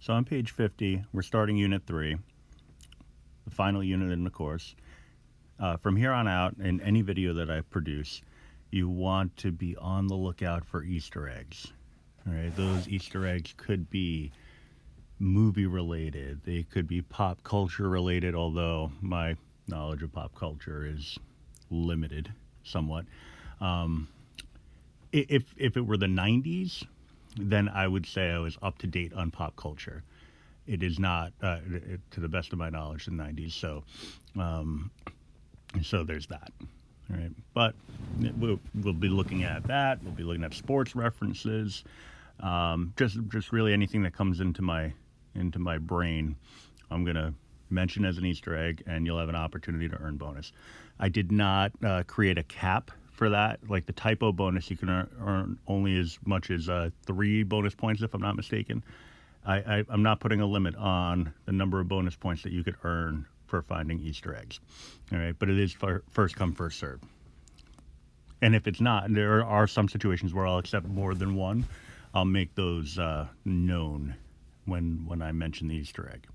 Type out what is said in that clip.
So on page 50, we're starting Unit 3, the final unit in the course. From here on out, in any video that I produce, you want to be on the lookout for Easter eggs. All right, those Easter eggs could be movie related, they could be pop culture related, although my knowledge of pop culture is limited somewhat. If it were the 90s, then I would say I was up to date on pop culture. It is not, to the best of my knowledge, the 90s. So there's that. All right, but we'll be looking at that. We'll be looking at sports references, just really anything that comes into my brain. I'm gonna mention as an Easter egg, and you'll have an opportunity to earn bonus. I did not create a cap for that. Like the typo bonus, you can earn only as much as 3 bonus points, if I'm not mistaken. I'm not putting a limit on the number of bonus points that you could earn for finding Easter eggs. All right, but it is first come, first served. And if it's not, there are some situations where I'll accept more than one. I'll make those known when I mention the Easter egg.